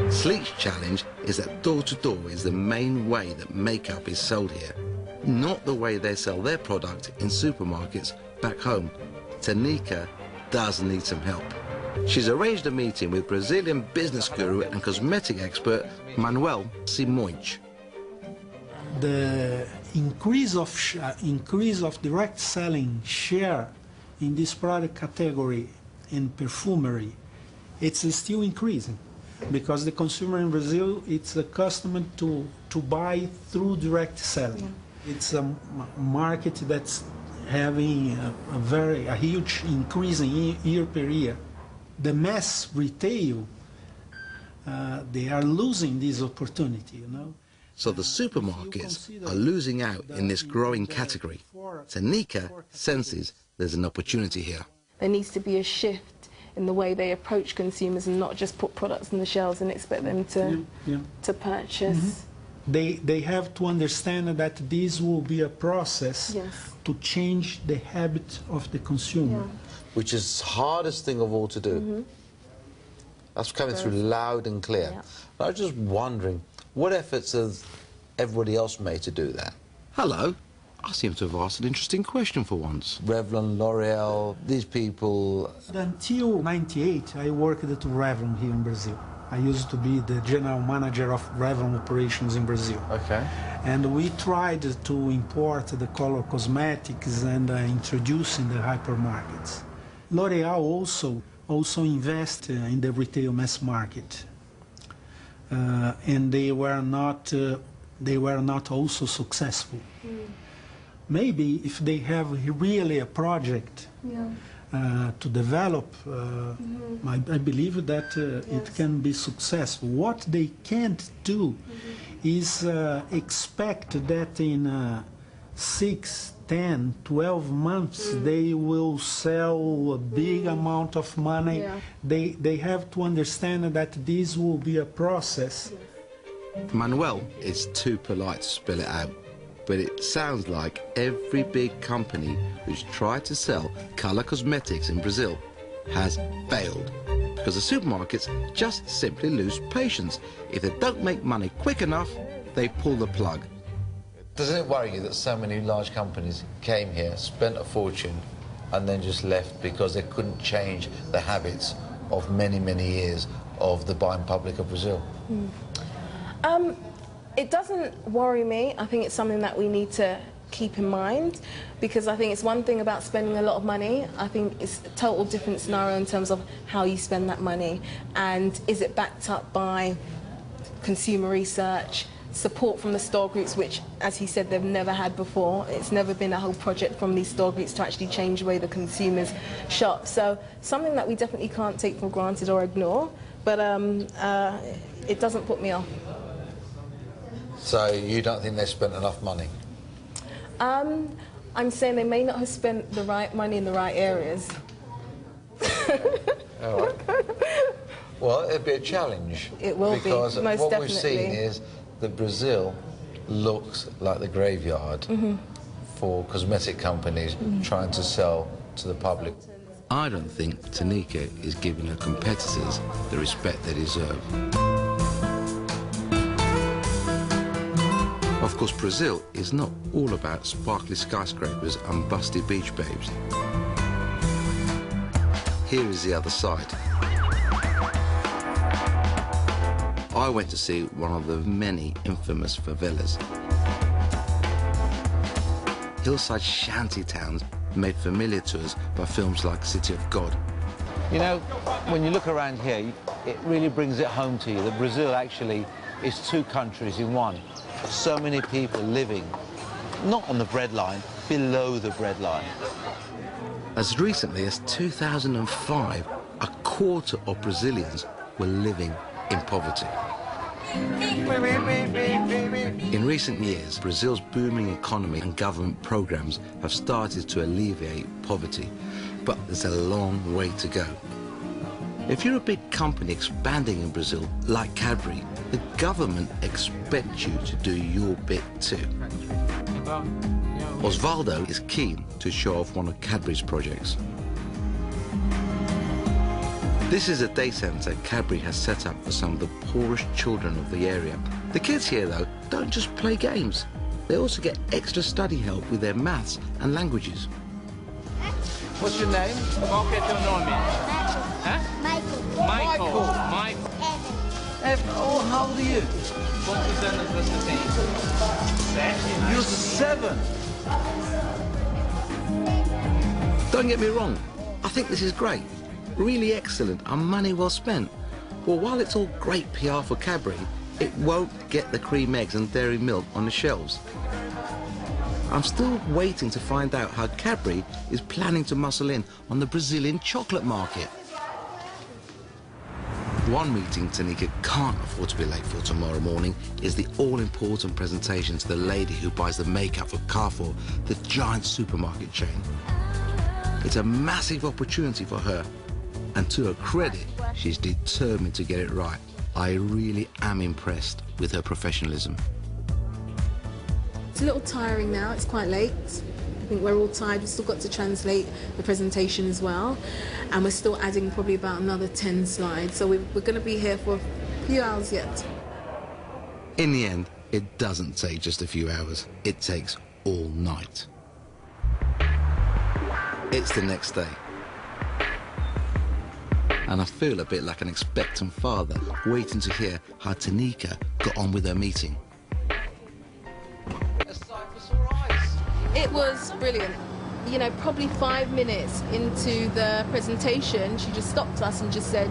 Sleek's challenge is that door-to-door is the main way that makeup is sold here, not the way they sell their product in supermarkets back home. Tanika does need some help. She's arranged a meeting with Brazilian business guru and cosmetic expert Manuel Simões. The increase of direct selling share in this product category in perfumery, it's still increasing, because the consumer in Brazil, it's accustomed to buy through direct selling. It's a market that's having a huge increase in year per year. The mass retail, they are losing this opportunity, you know. So the supermarkets are losing out in this growing category. Tanika senses there's an opportunity here. There needs to be a shift in the way they approach consumers and not just put products on the shelves and expect them to purchase. They have to understand that this will be a process to change the habit of the consumer. Which is the hardest thing of all to do. That's coming through loud and clear. I was just wondering, what efforts has everybody else made to do that? Hello. I seem to have asked an interesting question for once. Revlon, L'Oreal, these people... Until '98, I worked at Revlon here in Brazil. I used to be the general manager of Revlon operations in Brazil. Okay. And we tried to import the color cosmetics and introduce in the hypermarkets. L'Oreal also invest in the retail mass market. And they were not also successful. Maybe if they have really a project to develop, I believe that it can be successful. What they can't do is expect that in 6, 10, 12 months they will sell a big amount of money. They have to understand that this will be a process. Manuel is too polite to spell it out, but it sounds like every big company who's tried to sell color cosmetics in Brazil has failed, because the supermarkets just simply lose patience. If they don't make money quick enough, they pull the plug. Doesn't it worry you that so many large companies came here, spent a fortune, and then just left because they couldn't change the habits of many, many years of the buying public of Brazil? It doesn't worry me. I think it's something that we need to keep in mind, because I think it's one thing about spending a lot of money. I think it's a total different scenario in terms of how you spend that money, and is it backed up by consumer research, support from the store groups, which, as he said, they've never had before. It's never been a whole project from these store groups to actually change the way the consumers shop. So something that we definitely can't take for granted or ignore, but it doesn't put me off. So you don't think they spent enough money? I'm saying they may not have spent the right money in the right areas. All right. Well, it'd be a challenge. It will be, most because what definitely. we've seen is that Brazil looks like the graveyard for cosmetic companies trying to sell to the public. I don't think Tanika is giving her competitors the respect they deserve. Of course, Brazil is not all about sparkly skyscrapers and busty beach babes. Here is the other side. I went to see one of the many infamous favelas. Hillside shanty towns made familiar to us by films like City of God. You know, when you look around here, it really brings it home to you that Brazil actually is two countries in one. So many people living, not on the breadline, below the breadline. As recently as 2005, a quarter of Brazilians were living in poverty. In recent years, Brazil's booming economy and government programs have started to alleviate poverty, but there's a long way to go. If you're a big company expanding in Brazil, like Cadbury, the government expects you to do your bit too. Osvaldo is keen to show off one of Cadbury's projects. This is a day centre Cadbury has set up for some of the poorest children of the area. The kids here, though, don't just play games. They also get extra study help with their maths and languages. What's your name? Qual que é teu nome? Hã? Michael. Evan. Oh, how old are you? Quantos anos você tem? 7? You're 7. Don't get me wrong, I think this is great. Really excellent and money well spent. Well, while it's all great PR for Cadbury, it won't get the cream eggs and dairy milk on the shelves. I'm still waiting to find out how Cadbury is planning to muscle in on the Brazilian chocolate market. One meeting Tanika can't afford to be late for tomorrow morning is the all-important presentation to the lady who buys the makeup for Carrefour, the giant supermarket chain. It's a massive opportunity for her, and to her credit, she's determined to get it right. I really am impressed with her professionalism. It's a little tiring now, it's quite late. I think we're all tired, we've still got to translate the presentation as well. And we're still adding probably about another 10 slides. So we're going to be here for a few hours yet. In the end, it doesn't take just a few hours. It takes all night. It's the next day. And I feel a bit like an expectant father waiting to hear how Tanika got on with her meeting. It was brilliant. You know, probably 5 minutes into the presentation, she just stopped us and just said,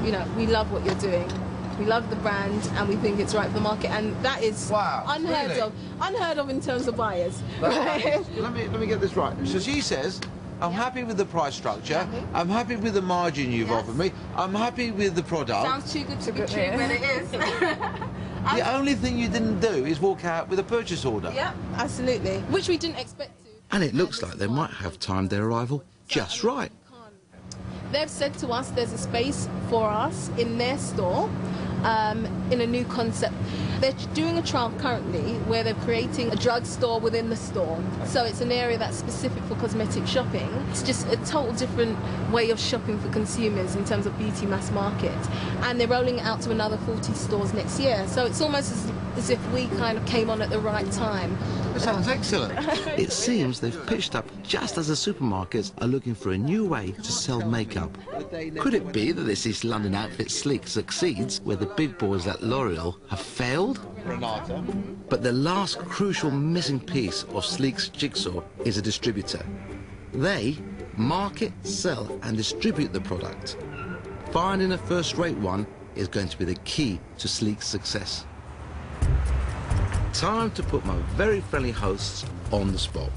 you know, we love what you're doing. We love the brand and we think it's right for the market. And that is unheard of in terms of buyers. Right? Let me get this right. So she says, I'm happy with the price structure. I'm happy with the margin you've offered me. I'm happy with the product. Sounds too good to be true, but it is. The only thing you didn't do is walk out with a purchase order. Yeah, absolutely. Which we didn't expect to. And it looks like they might have timed their arrival just right. They've said to us there's a space for us in their store in a new concept. They're doing a trial currently where they're creating a drugstore within the store. So it's an area that's specific for cosmetic shopping. It's just a total different way of shopping for consumers in terms of beauty mass market. And they're rolling it out to another 40 stores next year. So it's almost as if we kind of came on at the right time. That sounds excellent. It seems they've pitched up just as the supermarkets are looking for a new way to sell makeup. Could it be that this East London outfit Sleek succeeds where the big boys like L'Oreal have failed? Renata. But the last crucial missing piece of Sleek's jigsaw is a distributor. They market, sell and distribute the product. Finding a first-rate one is going to be the key to Sleek's success. Time to put my very friendly hosts on the spot.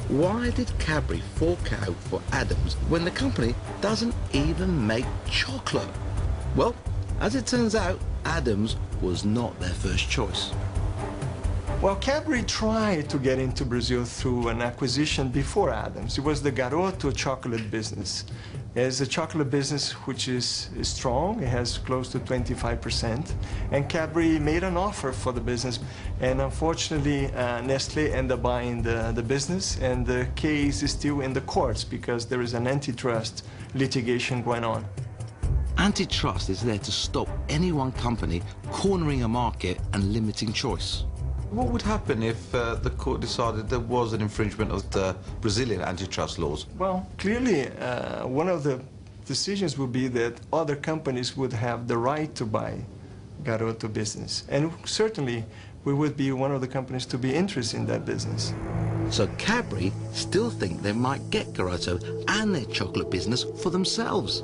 Why did Cadbury fork out for Adams when the company doesn't even make chocolate? Well, as it turns out, Adams was not their first choice. Well, Cadbury tried to get into Brazil through an acquisition before Adams. It was the Garoto chocolate business. It's a chocolate business which is strong. It has close to 25%. And Cadbury made an offer for the business. And unfortunately, Nestlé ended up buying the business. And the case is still in the courts because there is an antitrust litigation going on. Antitrust is there to stop any one company cornering a market and limiting choice. What would happen if the court decided there was an infringement of the Brazilian antitrust laws? Well, clearly, one of the decisions would be that other companies would have the right to buy Garoto business. And certainly, we would be one of the companies to be interested in that business. So Cadbury still think they might get Garoto and their chocolate business for themselves.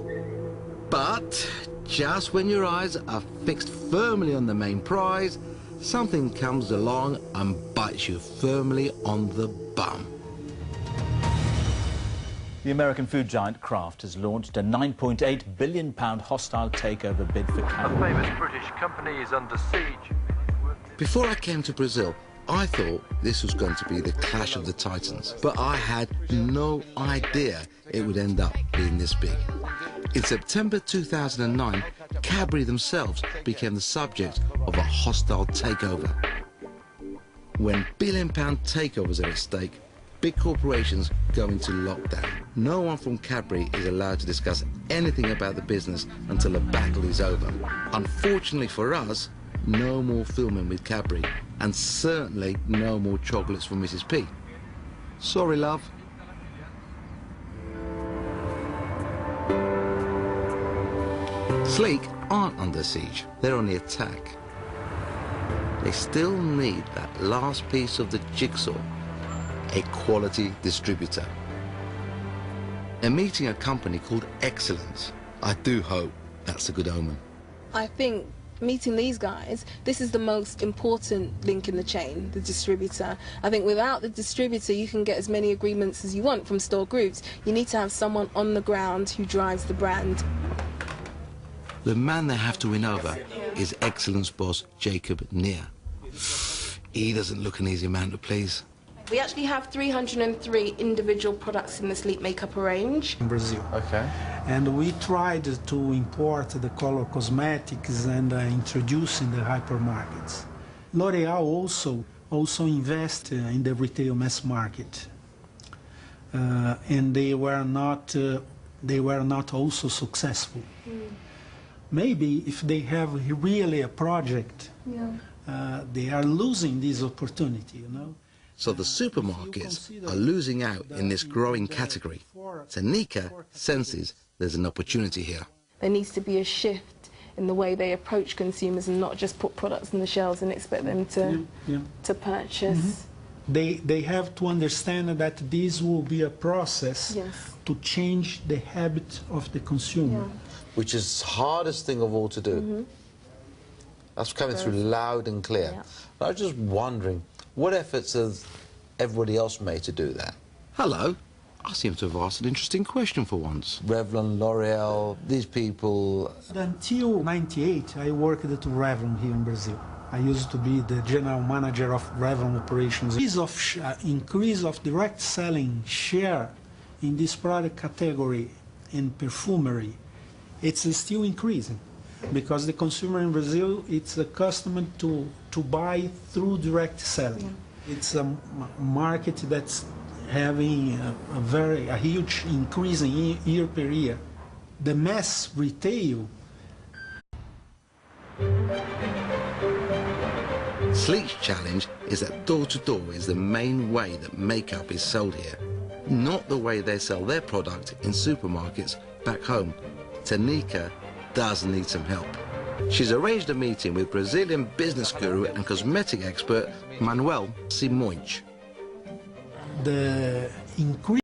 But just when your eyes are fixed firmly on the main prize, something comes along and bites you firmly on the bum. The American food giant Kraft has launched a £9.8 billion hostile takeover bid for Cadbury. A famous British company is under siege. Before I came to Brazil, I thought this was going to be the clash of the titans, but I had no idea it would end up being this big. In September 2009, Cadbury themselves became the subject of a hostile takeover. When billion-pound takeovers are at stake, big corporations go into lockdown. No one from Cadbury is allowed to discuss anything about the business until the battle is over. Unfortunately for us, no more filming with Cadbury, and certainly no more chocolates from Mrs. P. Sorry, love. Sleek aren't under siege, they're on the attack. They still need that last piece of the jigsaw, a quality distributor. They're meeting a company called Excellence. I do hope that's a good omen. I think meeting these guys, this is the most important link in the chain, the distributor. I think without the distributor, you can get as many agreements as you want from store groups. You need to have someone on the ground who drives the brand. The man they have to win over is Excellence boss Jacob Neer. He doesn't look an easy man to please. We actually have 303 individual products in the sleep makeup range. In Brazil. Okay. And we tried to import the color cosmetics and introduce in the hypermarkets. L'Oréal also invest in the retail mass market. And they were not also successful. Maybe if they have really a project, they are losing this opportunity, you know. So the supermarkets are losing out in this growing category. Tanika senses there's an opportunity here. There needs to be a shift in the way they approach consumers and not just put products on the shelves and expect them to purchase. They have to understand that this will be a process to change the habit of the consumer. Which is the hardest thing of all to do. That's coming through loud and clear. I was just wondering, what efforts has everybody else made to do that? Hello. I seem to have asked an interesting question for once. Revlon, L'Oréal, these people... Until '98, I worked at Revlon here in Brazil. I used to be the general manager of Revlon operations. Increase of direct selling share in this product category in perfumery, it's still increasing. Because the consumer in Brazil, it's accustomed to buy through direct selling. It's a market that's having a huge increase in year per year. The mass retail. Sleek's challenge is that door-to-door is the main way that makeup is sold here, not the way they sell their product in supermarkets back home. Tanika does need some help. She's arranged a meeting with Brazilian business guru and cosmetic expert Manuel Simões. The increase